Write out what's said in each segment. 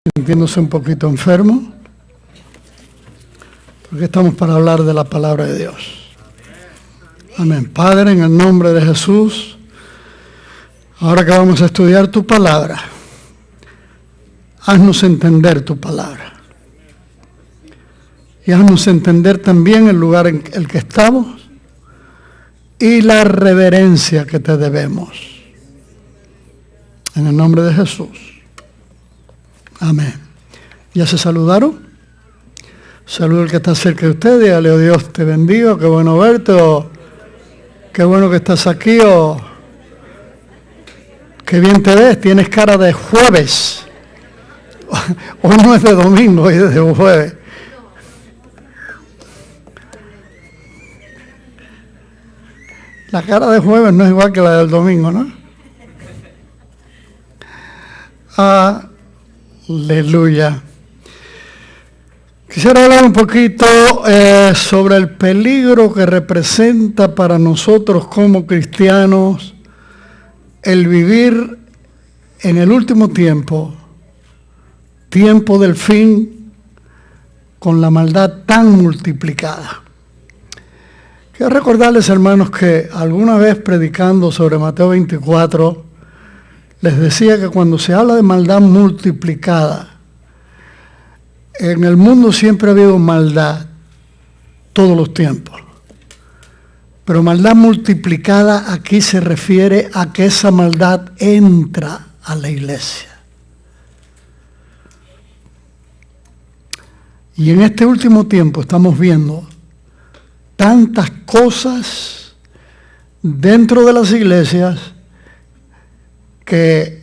sintiéndose un poquito enfermo, porque estamos para hablar de la palabra de Dios. Amén. Padre, en el nombre de Jesús, ahora que vamos a estudiar tu palabra, haznos entender tu palabra. Y haznos entender también el lugar en el que estamos y la reverencia que te debemos. En el nombre de Jesús. Amén. ¿Ya se saludaron? Saludo al que está cerca de ustedes, dígale, oh Dios te bendiga, qué bueno verte, o qué bueno que estás aquí, o qué bien te ves, tienes cara de jueves. Hoy no es de domingo, hoy es de jueves. La cara de jueves no es igual que la del domingo, ¿no? Aleluya. Quisiera hablar un poquito sobre el peligro que representa para nosotros como cristianos el vivir en el último tiempo, tiempo del fin, con la maldad tan multiplicada. Quiero recordarles, hermanos, que alguna vez predicando sobre Mateo 24, les decía que cuando se habla de maldad multiplicada, en el mundo siempre ha habido maldad, todos los tiempos. Pero maldad multiplicada aquí se refiere a que esa maldad entra a la iglesia. Y en este último tiempo estamos viendo tantas cosas dentro de las iglesias que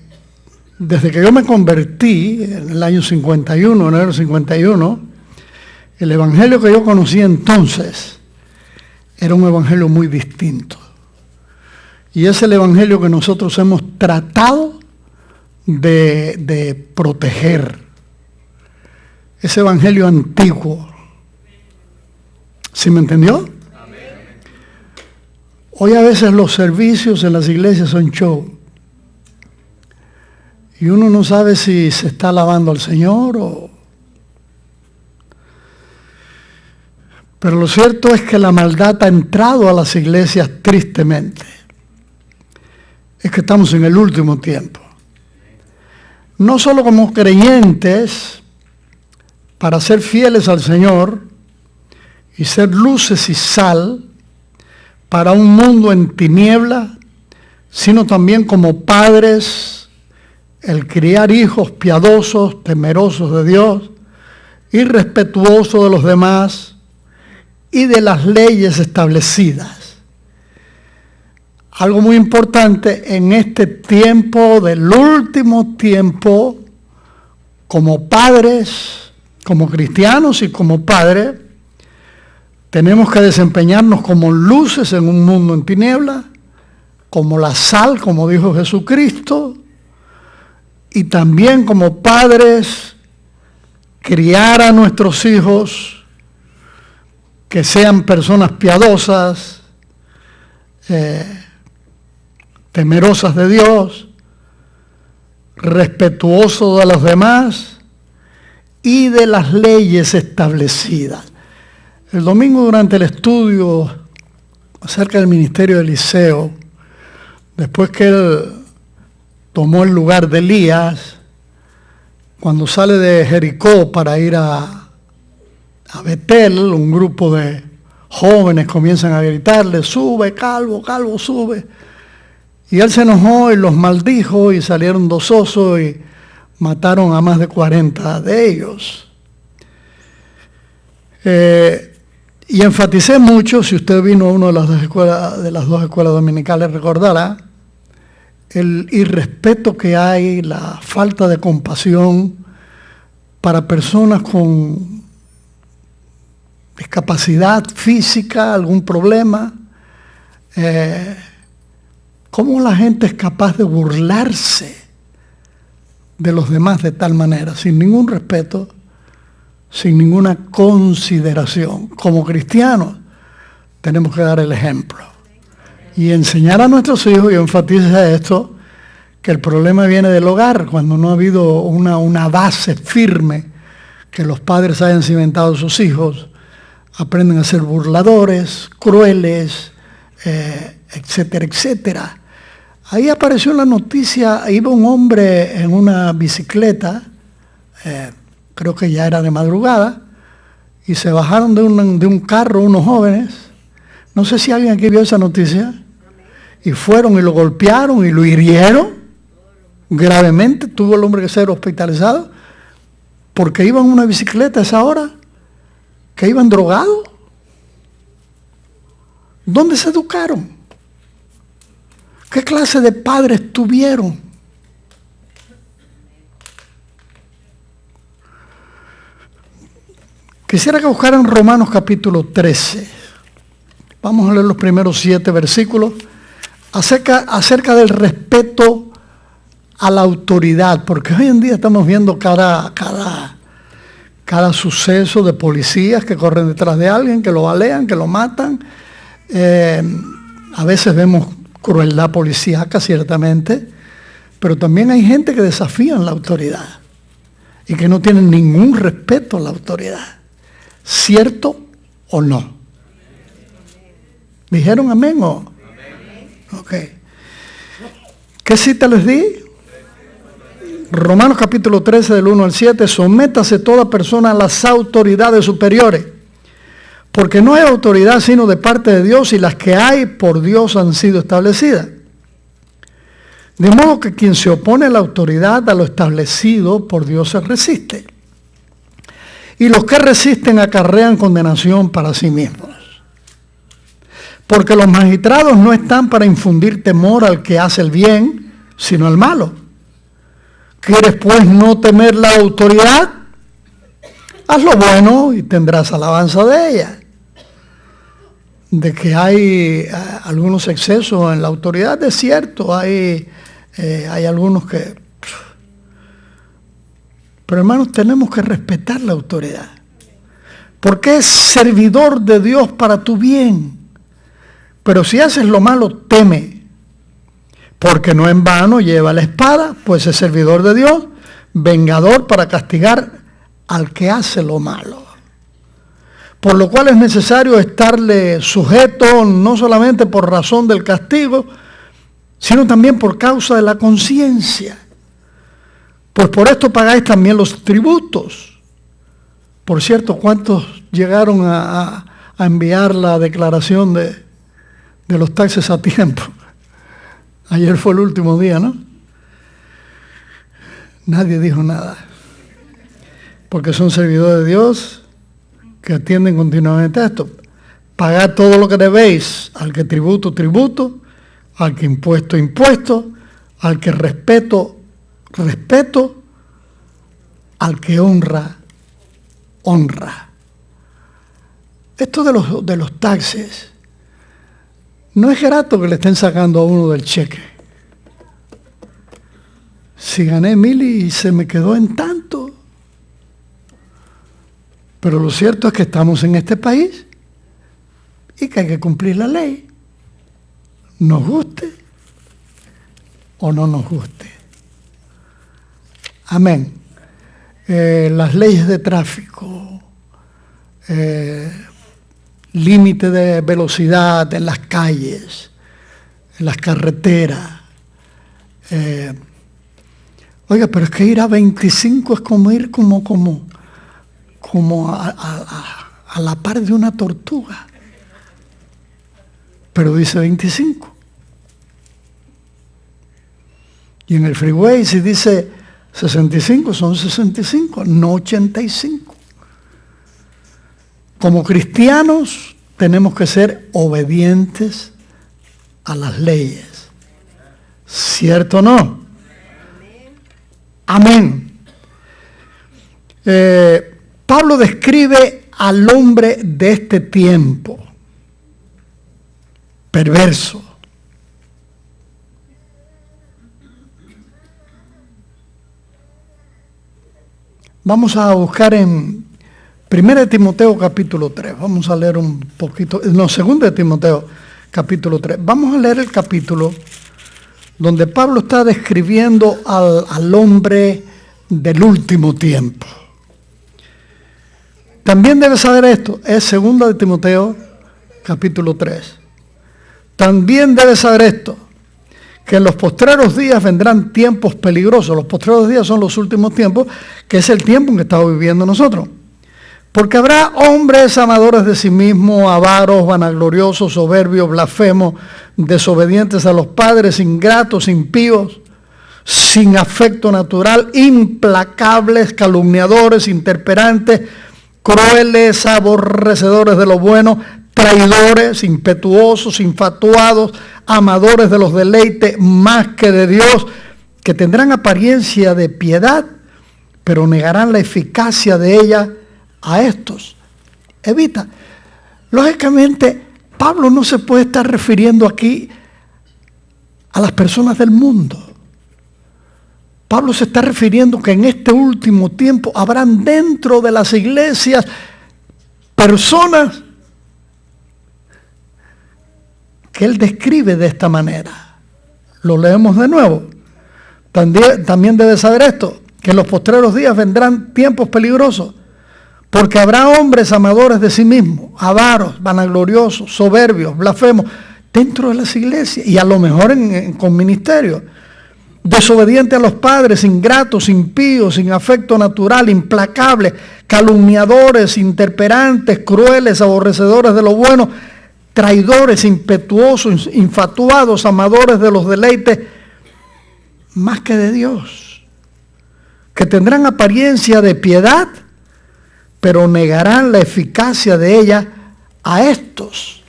desde que yo me convertí en el año 51, enero 51, el evangelio que yo conocí entonces era un evangelio muy distinto. Y es el evangelio que nosotros hemos tratado de proteger. Ese evangelio antiguo. ¿Sí me entendió? Amén. Hoy a veces los servicios en las iglesias son show. Y uno no sabe si se está alabando al Señor o... Pero lo cierto es que la maldad ha entrado a las iglesias tristemente. Es que estamos en el último tiempo. No solo como creyentes, para ser fieles al Señor y ser luces y sal para un mundo en tinieblas, sino también como padres, el criar hijos piadosos, temerosos de Dios y respetuosos de los demás y de las leyes establecidas. Algo muy importante en este tiempo del último tiempo, como padres, como cristianos y como padres, tenemos que desempeñarnos como luces en un mundo en tinieblas, como la sal, como dijo Jesucristo, y también como padres, criar a nuestros hijos que sean personas piadosas, temerosas de Dios, respetuosos de los demás y de las leyes establecidas. El domingo, durante el estudio acerca del ministerio de Eliseo, después que él tomó el lugar de Elías, cuando sale de Jericó para ir a Betel, un grupo de jóvenes comienzan a gritarle, sube, calvo, calvo, sube. Y él se enojó y los maldijo y salieron 2 osos y mataron a más de 40 de ellos. Y enfaticé mucho, si usted vino a una de las dos escuelas dominicales, recordará, el irrespeto que hay, la falta de compasión para personas con discapacidad física, algún problema. Cómo la gente es capaz de burlarse de los demás de tal manera, sin ningún respeto, sin ninguna consideración. Como cristianos tenemos que dar el ejemplo y enseñar a nuestros hijos, y enfatiza esto, que el problema viene del hogar, cuando no ha habido una base firme que los padres hayan cimentado a sus hijos, aprenden a ser burladores, crueles, etcétera, etcétera. Ahí apareció la noticia, iba un hombre en una bicicleta, creo que ya era de madrugada, y se bajaron de un carro unos jóvenes. No sé si alguien aquí vio esa noticia. Y fueron y lo golpearon y lo hirieron gravemente. Tuvo el hombre que ser hospitalizado porque iban en una bicicleta a esa hora, que iban drogados. ¿Dónde se educaron? ¿Qué clase de padres tuvieron? Quisiera que buscaran Romanos capítulo 13. Vamos a leer los primeros 7 versículos acerca del respeto a la autoridad, porque hoy en día estamos viendo cada suceso de policías que corren detrás de alguien, que lo balean, que lo matan. A veces vemos crueldad policíaca, ciertamente, pero también hay gente que desafían la autoridad y que no tienen ningún respeto a la autoridad. ¿Cierto o no? ¿Dijeron amén o? Ok. ¿Qué cita les di? Romanos capítulo 13 del 1 al 7. Sométase toda persona a las autoridades superiores, porque no hay autoridad sino de parte de Dios, y las que hay por Dios han sido establecidas. De modo que quien se opone a la autoridad, a lo establecido por Dios, se resiste. Y los que resisten acarrean condenación para sí mismos. Porque los magistrados no están para infundir temor al que hace el bien, sino al malo. ¿Quieres pues no temer la autoridad? Haz lo bueno y tendrás alabanza de ella. De que hay algunos excesos en la autoridad, es cierto, hay algunos que... Pero hermanos, tenemos que respetar la autoridad, porque es servidor de Dios para tu bien. Pero si haces lo malo, teme, porque no en vano lleva la espada, pues es servidor de Dios, vengador para castigar al que hace lo malo. Por lo cual es necesario estarle sujeto, no solamente por razón del castigo, sino también por causa de la conciencia. Pues por esto pagáis también los tributos. Por cierto, ¿cuántos llegaron a enviar la declaración de los taxes a tiempo? Ayer fue el último día, ¿no? Nadie dijo nada. Porque son servidores de Dios que atienden continuamente a esto. Pagad todo lo que debéis, al que tributo, tributo, al que impuesto, impuesto, al que respeto, respeto, al que honra, honra. Esto de los taxes no es grato que le estén sacando a uno del cheque. Si gané 1,000 y se me quedó en tanto. Pero lo cierto es que estamos en este país y que hay que cumplir la ley, nos guste o no nos guste. Amén. Las leyes de tráfico, límite de velocidad en las calles, en las carreteras. Oiga, pero es que ir a 25 es como ir como a la par de una tortuga. Pero dice 25. Y en el freeway si dice 65, son 65, no 85. Como cristianos tenemos que ser obedientes a las leyes. ¿Cierto o no? Amén. Pablo describe al hombre de este tiempo, perverso. Vamos a buscar en 1 Timoteo capítulo 3. Vamos a leer un poquito, no, 2 Timoteo capítulo 3. Vamos a leer el capítulo donde Pablo está describiendo al hombre del último tiempo. También debes saber esto, es 2 de Timoteo, capítulo 3. También debes saber esto, que en los postreros días vendrán tiempos peligrosos. Los postreros días son los últimos tiempos, que es el tiempo en que estamos viviendo nosotros. Porque habrá hombres amadores de sí mismos, avaros, vanagloriosos, soberbios, blasfemos, desobedientes a los padres, ingratos, impíos, sin afecto natural, implacables, calumniadores, intemperantes, crueles, aborrecedores de lo bueno, traidores, impetuosos, infatuados, amadores de los deleites más que de Dios, que tendrán apariencia de piedad, pero negarán la eficacia de ella. A estos evita. Lógicamente, Pablo no se puede estar refiriendo aquí a las personas del mundo. Pablo se está refiriendo que en este último tiempo habrán dentro de las iglesias personas que él describe de esta manera. Lo leemos de nuevo. También debe saber esto, que en los postreros días vendrán tiempos peligrosos, porque habrá hombres amadores de sí mismos, avaros, vanagloriosos, soberbios, blasfemos, dentro de las iglesias y a lo mejor con ministerio. Desobedientes a los padres, ingratos, impíos, sin afecto natural, implacables, calumniadores, intemperantes, crueles, aborrecedores de lo bueno, traidores, impetuosos, infatuados, amadores de los deleites más que de Dios, que tendrán apariencia de piedad, pero negarán la eficacia de ella. A estos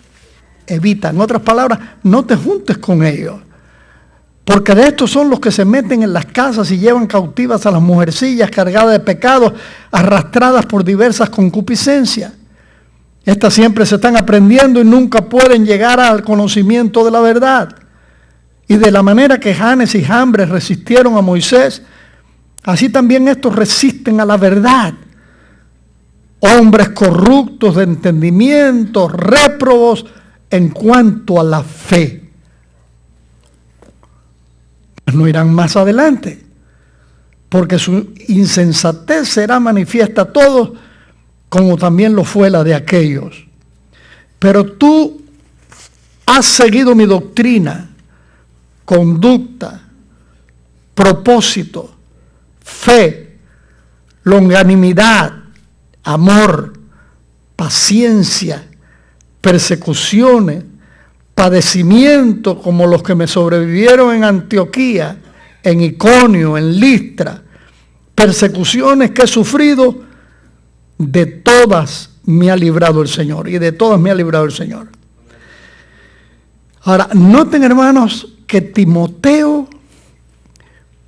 evita. En otras palabras, no te juntes con ellos, porque de estos son los que se meten en las casas y llevan cautivas a las mujercillas cargadas de pecados, arrastradas por diversas concupiscencias. Estas siempre se están aprendiendo y nunca pueden llegar al conocimiento de la verdad. Y de la manera que Janes y Jambres resistieron a Moisés, así también estos resisten a la verdad. Hombres corruptos de entendimiento, réprobos en cuanto a la fe. No irán más adelante, porque su insensatez será manifiesta a todos, como también lo fue la de aquellos. Pero tú has seguido mi doctrina, conducta, propósito, fe, longanimidad, amor, paciencia, persecuciones, padecimientos como los que me sobrevivieron en Antioquía, en Iconio, en Listra, persecuciones que he sufrido, de todas me ha librado el Señor, y de todas me ha librado el Señor. Ahora, noten, hermanos, que Timoteo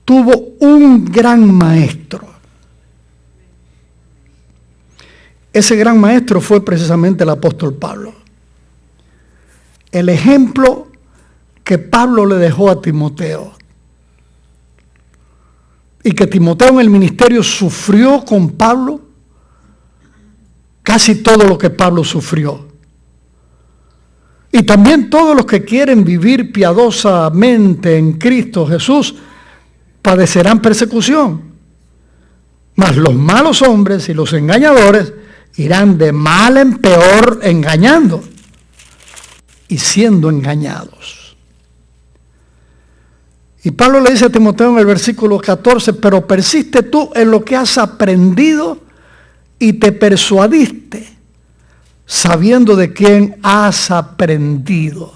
tuvo un gran maestro. Ese gran maestro fue precisamente el apóstol Pablo. El ejemplo que Pablo le dejó a Timoteo, y que Timoteo en el ministerio sufrió con Pablo casi todo lo que Pablo sufrió. Y también todos los que quieren vivir piadosamente en Cristo Jesús padecerán persecución. Mas los malos hombres y los engañadores irán de mal en peor engañando y siendo engañados. Y Pablo le dice a Timoteo en el versículo 14, pero persiste tú en lo que has aprendido y te persuadiste, sabiendo de quién has aprendido.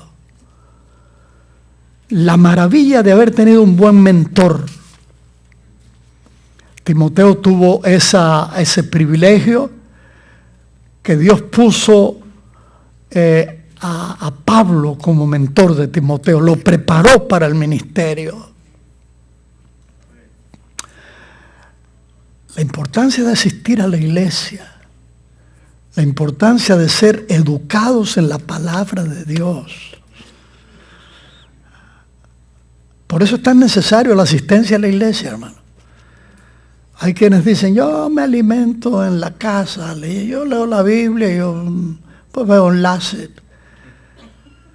La maravilla de haber tenido un buen mentor. Timoteo tuvo ese privilegio, que Dios puso a Pablo como mentor de Timoteo, lo preparó para el ministerio. La importancia de asistir a la iglesia, la importancia de ser educados en la palabra de Dios. Por eso es tan necesario la asistencia a la iglesia, hermano. Hay quienes dicen, yo me alimento en la casa, yo leo la Biblia, yo pues veo enlaces.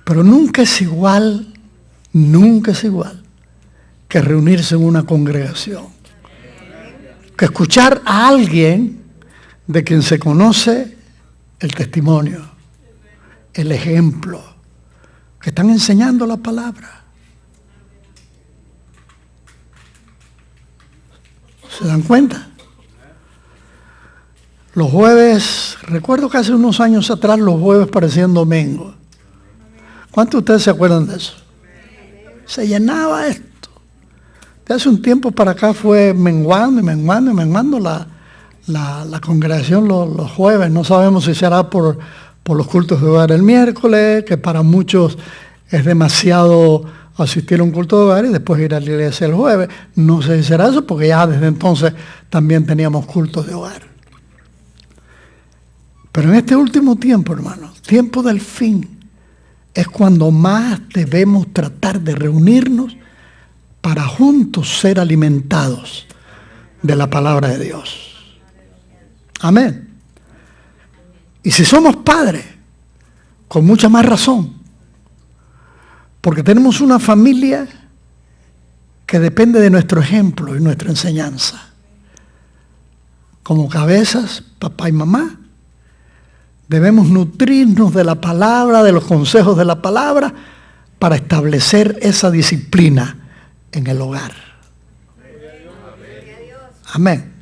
Pero nunca es igual que reunirse en una congregación, que escuchar a alguien de quien se conoce el testimonio, el ejemplo, que están enseñando la palabra. ¿Se dan cuenta? Los jueves, recuerdo que hace unos años atrás los jueves parecían domingos. ¿Cuántos de ustedes se acuerdan de eso? Se llenaba esto. De hace un tiempo para acá fue menguando la congregación los jueves. No sabemos si será por los cultos de hogar el miércoles, que para muchos es demasiado asistir a un culto de hogar y después ir a la iglesia el jueves. No sé si será eso, porque ya desde entonces también teníamos cultos de hogar. Pero en este último tiempo, hermanos, tiempo del fin, es cuando más debemos tratar de reunirnos para juntos ser alimentados de la palabra de Dios. Amén. Y si somos padres, con mucha más razón, porque tenemos una familia que depende de nuestro ejemplo y nuestra enseñanza. Como cabezas, papá y mamá, debemos nutrirnos de la palabra, de los consejos de la palabra, para establecer esa disciplina en el hogar. Amén.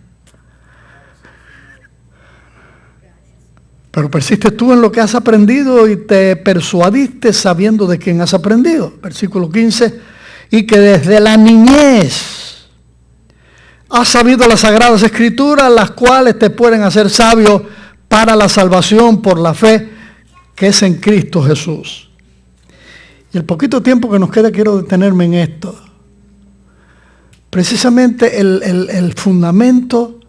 Pero persistes tú en lo que has aprendido y te persuadiste sabiendo de quién has aprendido. Versículo 15. Y que desde la niñez has sabido las sagradas escrituras, las cuales te pueden hacer sabio para la salvación por la fe que es en Cristo Jesús. Y el poquito tiempo que nos queda quiero detenerme en esto. Precisamente el fundamento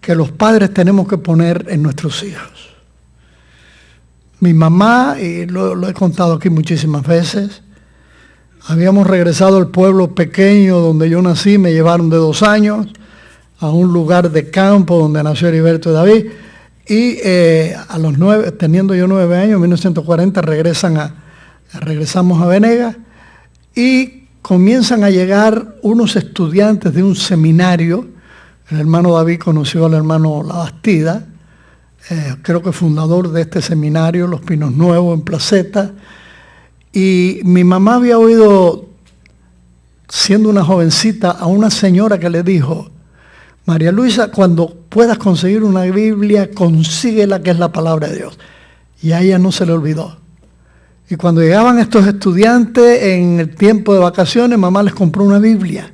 que los padres tenemos que poner en nuestros hijos. Mi mamá, y lo he contado aquí muchísimas veces, habíamos regresado al pueblo pequeño donde yo nací, me llevaron de 2 años a un lugar de campo donde nació Heriberto y David, y a los 9, teniendo yo 9 años, en 1940 regresamos a Venegas, y comienzan a llegar unos estudiantes de un seminario. El hermano David conoció al hermano La Bastida, creo que fundador de este seminario, Los Pinos Nuevos, en Placeta. Y mi mamá había oído, siendo una jovencita, a una señora que le dijo: María Luisa, cuando puedas conseguir una Biblia, consíguela, que es la palabra de Dios. Y a ella no se le olvidó. Y cuando llegaban estos estudiantes en el tiempo de vacaciones, mamá les compró una Biblia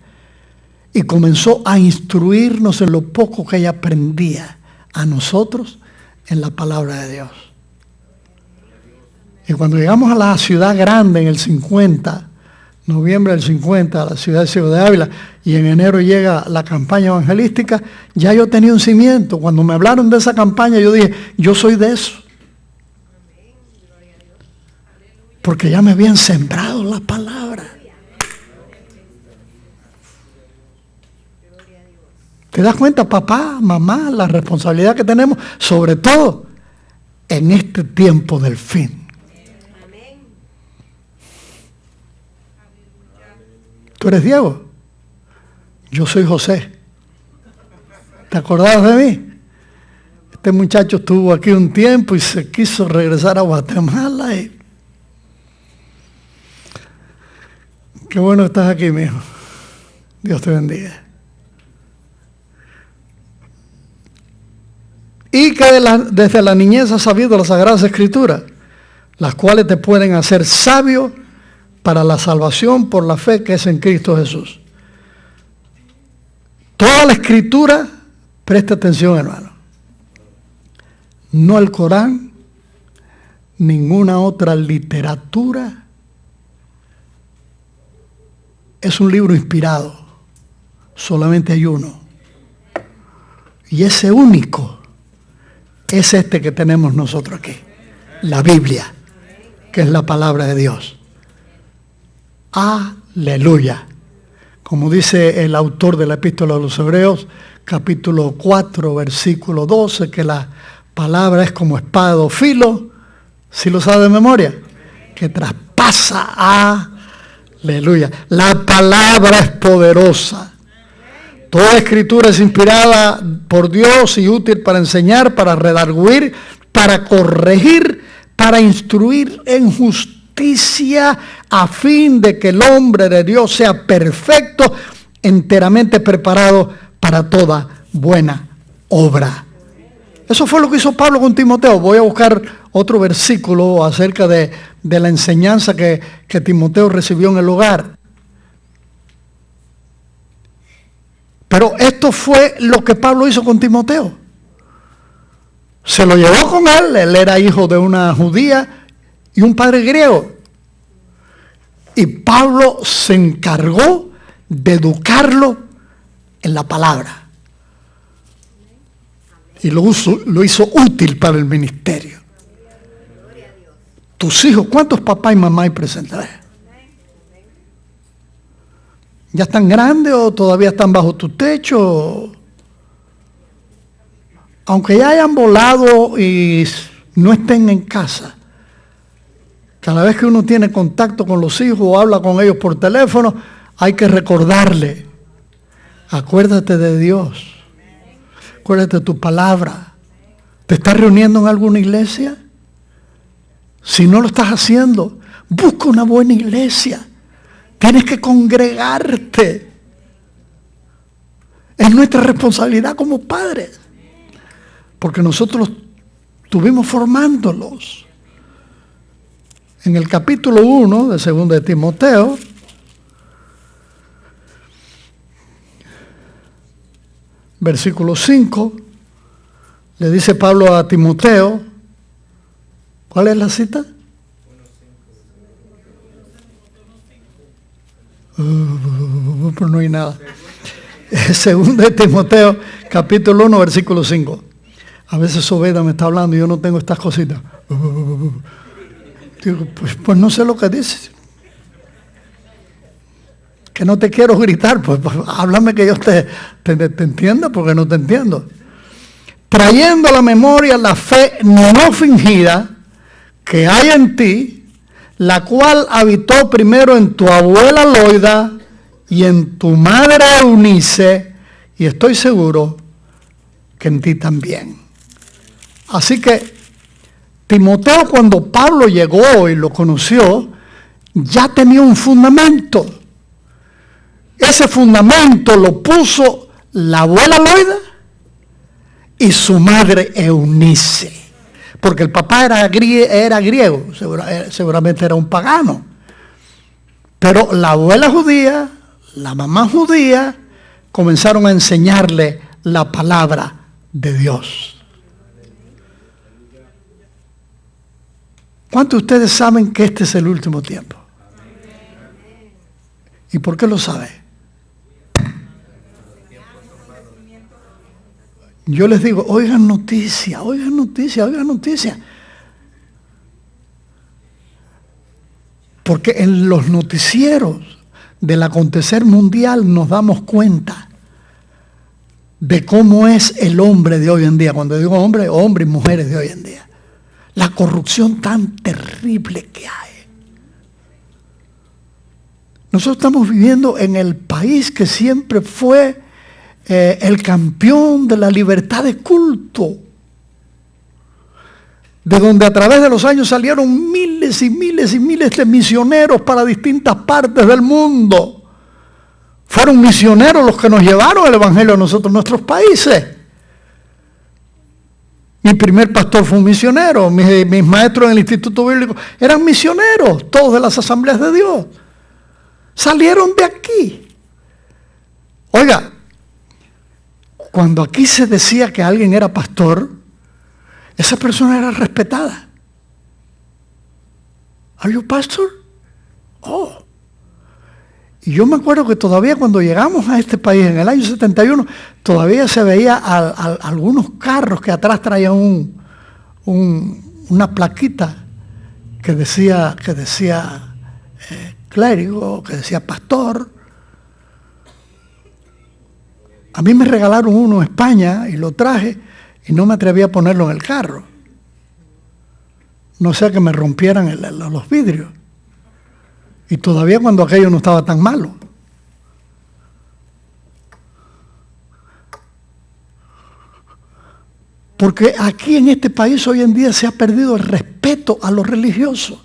y comenzó a instruirnos en lo poco que ella aprendía a nosotros en la palabra de Dios. Y cuando llegamos a la ciudad grande en el 50, noviembre del 50, a la ciudad de Ciego de Ávila, y en enero llega la campaña evangelística, ya yo tenía un cimiento. Cuando me hablaron de esa campaña, yo dije, yo soy de eso. Porque ya me habían sembrado la palabra. ¿Te das cuenta, papá, mamá, la responsabilidad que tenemos, sobre todo en este tiempo del fin? ¿Tú eres Diego? Yo soy José. ¿Te acordabas de mí? Este muchacho estuvo aquí un tiempo y se quiso regresar a Guatemala. Y... Qué bueno que estás aquí, mi hijo. Dios te bendiga. Y que desde la niñez has sabido las Sagradas Escrituras, las cuales te pueden hacer sabio para la salvación por la fe que es en Cristo Jesús. Toda la Escritura, presta atención, hermano, no el Corán, ninguna otra literatura, es un libro inspirado. Solamente hay uno. Y ese único es este que tenemos nosotros aquí. La Biblia, que es la palabra de Dios. Aleluya. Como dice el autor de la Epístola a los Hebreos, capítulo 4, versículo 12, que la palabra es como espada de filo, si lo sabe de memoria, que traspasa a Aleluya. La palabra es poderosa. Toda escritura es inspirada por Dios y útil para enseñar, para redarguir, para corregir, para instruir en justicia, a fin de que el hombre de Dios sea perfecto, enteramente preparado para toda buena obra. Eso fue lo que hizo Pablo con Timoteo. Voy a buscar otro versículo acerca de la enseñanza que Timoteo recibió en el hogar. Pero esto fue lo que Pablo hizo con Timoteo. Se lo llevó con él. Él era hijo de una judía y un padre griego. Y Pablo se encargó de educarlo en la palabra. Y lo hizo útil para el ministerio. Tus hijos, ¿cuántos papás y mamás hay presentes? ¿Ya están grandes o todavía están bajo tu techo? Aunque ya hayan volado y no estén en casa, cada vez que uno tiene contacto con los hijos o habla con ellos por teléfono, hay que recordarle, acuérdate de Dios, acuérdate de tu palabra. ¿Te estás reuniendo en alguna iglesia? Si no lo estás haciendo, busca una buena iglesia. Tienes que congregarte. Es nuestra responsabilidad como padres, porque nosotros estuvimos formándolos. En el capítulo 1 de 2 de Timoteo, versículo 5, le dice Pablo a Timoteo, ¿cuál es la cita? Pero no hay nada. 2 de Timoteo, capítulo 1, versículo 5. A veces Obeda me está hablando y yo no tengo estas cositas. Digo, pues no sé lo que dices. Que no te quiero gritar, pues háblame que yo te entienda, porque no te entiendo. Trayendo a la memoria la fe no fingida que hay en ti, la cual habitó primero en tu abuela Loida y en tu madre Eunice, y estoy seguro que en ti también. Así que Timoteo, cuando Pablo llegó y lo conoció, ya tenía un fundamento. Ese fundamento lo puso la abuela Loida y su madre Eunice. Porque el papá era griego, seguramente era un pagano. Pero la abuela judía, la mamá judía, comenzaron a enseñarle la palabra de Dios. ¿Cuántos de ustedes saben que este es el último tiempo? ¿Y por qué lo sabe? Yo les digo, oigan noticia, oigan noticia, oigan noticia. Porque en los noticieros del acontecer mundial nos damos cuenta de cómo es el hombre de hoy en día. Cuando digo hombre, hombres y mujeres de hoy en día. La corrupción tan terrible que hay. Nosotros estamos viviendo en el país que siempre fue el campeón de la libertad de culto, de donde a través de los años salieron miles y miles y miles de misioneros para distintas partes del mundo. Fueron misioneros los que nos llevaron el evangelio a nosotros, nuestros países. Mi primer pastor fue un misionero, mis maestros en el Instituto Bíblico eran misioneros, todos de las Asambleas de Dios. Salieron de aquí. Oiga, cuando aquí se decía que alguien era pastor, esa persona era respetada. ¿Are you pastor? Oh. Y yo me acuerdo que todavía cuando llegamos a este país, en el año 71, todavía se veía algunos carros que atrás traían una plaquita que decía clérigo, que decía pastor. A mí me regalaron uno en España y lo traje y no me atreví a ponerlo en el carro. No sea que me rompieran los vidrios. Y todavía cuando aquello no estaba tan malo. Porque aquí en este país hoy en día se ha perdido el respeto a los religiosos.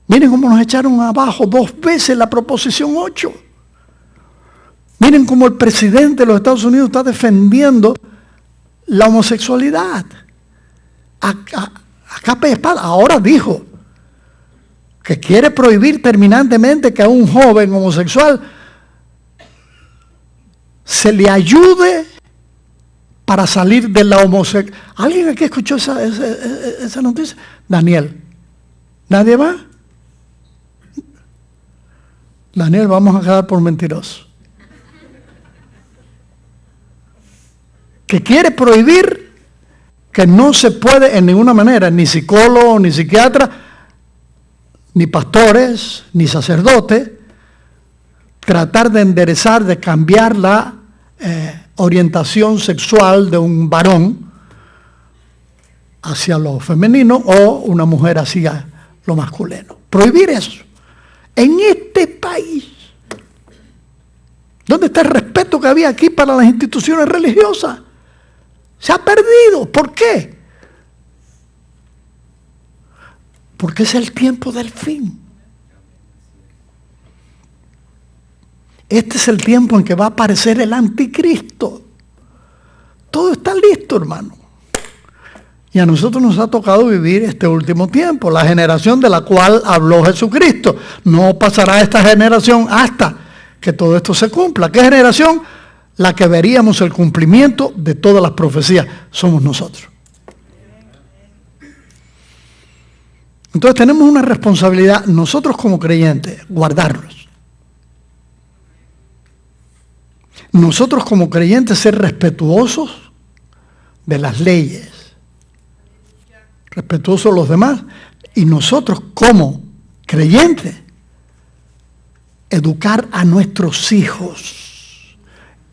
Miren cómo nos echaron abajo 2 veces la Proposición 8. Miren cómo el presidente de los Estados Unidos está defendiendo la homosexualidad. A capa y espada. Ahora dijo que quiere prohibir terminantemente que a un joven homosexual se le ayude para salir de la homosexualidad. ¿Alguien aquí escuchó esa noticia? Daniel. ¿Nadie más? Daniel, vamos a quedar por mentiroso. Que quiere prohibir que no se puede en ninguna manera, ni psicólogo, ni psiquiatra, ni pastores, ni sacerdotes, tratar de enderezar, de cambiar la orientación sexual de un varón hacia lo femenino o una mujer hacia lo masculino. Prohibir eso. En este país, ¿dónde está el respeto que había aquí para las instituciones religiosas? Se ha perdido. ¿Por qué? Porque es el tiempo del fin. Este es el tiempo en que va a aparecer el anticristo. Todo está listo, hermano. Y a nosotros nos ha tocado vivir este último tiempo, la generación de la cual habló Jesucristo. No pasará esta generación hasta que todo esto se cumpla. ¿Qué generación? La que veríamos el cumplimiento de todas las profecías. Somos nosotros. Entonces tenemos una responsabilidad, nosotros como creyentes, guardarlos. Nosotros como creyentes ser respetuosos de las leyes, respetuosos de los demás, y nosotros como creyentes educar a nuestros hijos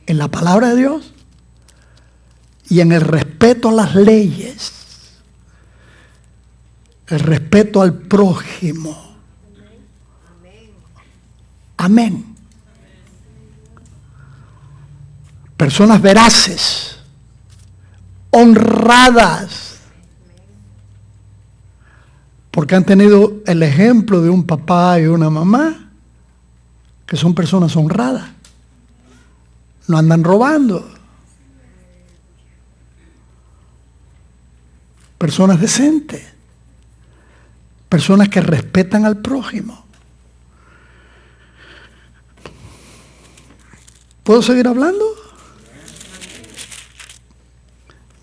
en la palabra de Dios y en el respeto a las leyes, el respeto al prójimo. Amén. Personas veraces, honradas, porque han tenido el ejemplo de un papá y una mamá que son personas honradas, no andan robando, personas decentes, personas que respetan al prójimo. ¿Puedo seguir hablando?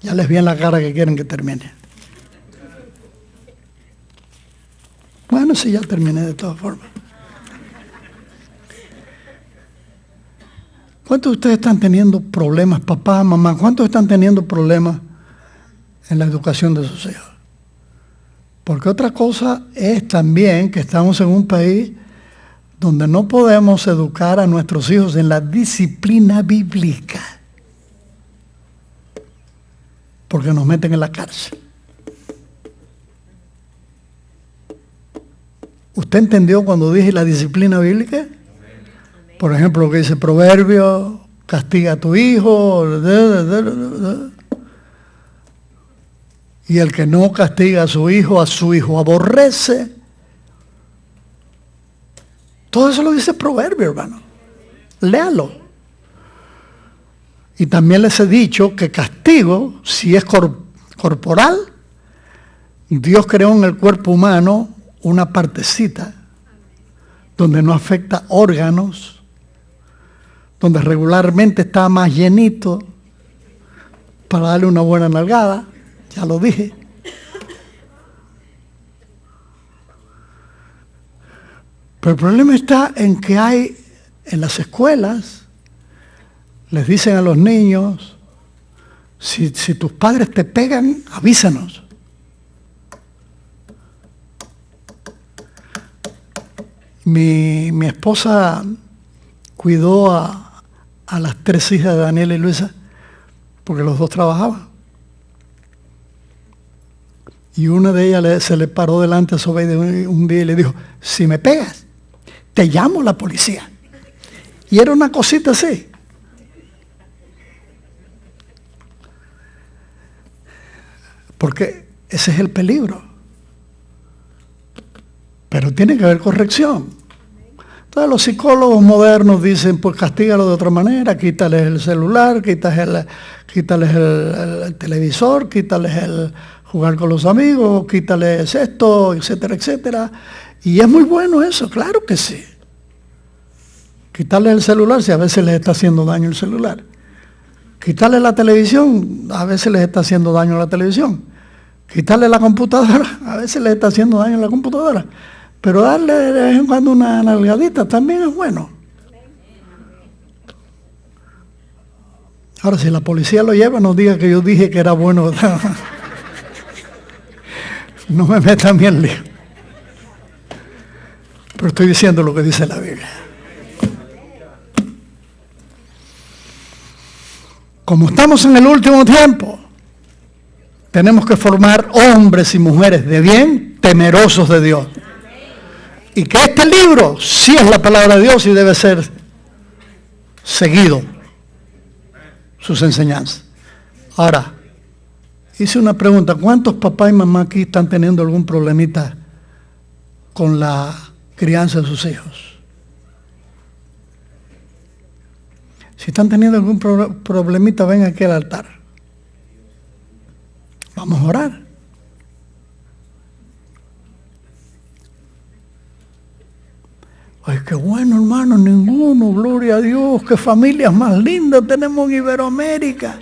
Ya les vi en la cara que quieren que termine. Bueno, sí, ya terminé de todas formas. ¿Cuántos de ustedes están teniendo problemas, papá, mamá? ¿Cuántos están teniendo problemas en la educación de sus hijos? Porque otra cosa es también que estamos en un país donde no podemos educar a nuestros hijos en la disciplina bíblica, porque nos meten en la cárcel. ¿Usted entendió cuando dije la disciplina bíblica? Por ejemplo, lo que dice Proverbio, castiga a tu hijo, y el que no castiga a su hijo aborrece. Todo eso lo dice Proverbio, hermano. Léalo. Y también les he dicho que castigo, si es corporal, Dios creó en el cuerpo humano una partecita donde no afecta órganos, donde regularmente está más llenito para darle una buena nalgada, ya lo dije. Pero el problema está en que hay en las escuelas, les dicen a los niños, si tus padres te pegan, avísanos. Mi esposa cuidó a las 3 hijas de Daniela y Luisa, porque los dos trabajaban. Y una de ellas se le paró delante a Zobeide un día y le dijo, si me pegas, te llamo a la policía. Y era una cosita así. Porque ese es el peligro. Pero tiene que haber corrección. Entonces los psicólogos modernos dicen, pues castígalo de otra manera, quítales el celular, quítales el televisor, quítales el jugar con los amigos, quítales esto, etcétera, etcétera. Y es muy bueno eso, claro que sí. Quitarles el celular si a veces les está haciendo daño el celular. Quitarle la televisión, a veces les está haciendo daño la televisión. Quitarle la computadora, a veces les está haciendo daño la computadora. Pero darle de vez en cuando una nalgadita también es bueno. Ahora, si la policía lo lleva, no diga que yo dije que era bueno. No me meta a mí en lío. Pero estoy diciendo lo que dice la Biblia. Como estamos en el último tiempo, tenemos que formar hombres y mujeres de bien, temerosos de Dios. Y que este libro sí es la palabra de Dios y debe ser seguido, sus enseñanzas. Ahora, hice una pregunta, ¿cuántos papás y mamás aquí están teniendo algún problemita con la crianza de sus hijos? Si están teniendo algún problemita, ven aquí al altar. Vamos a orar. Ay, qué bueno, hermano, ninguno, gloria a Dios, qué familias más lindas tenemos en Iberoamérica.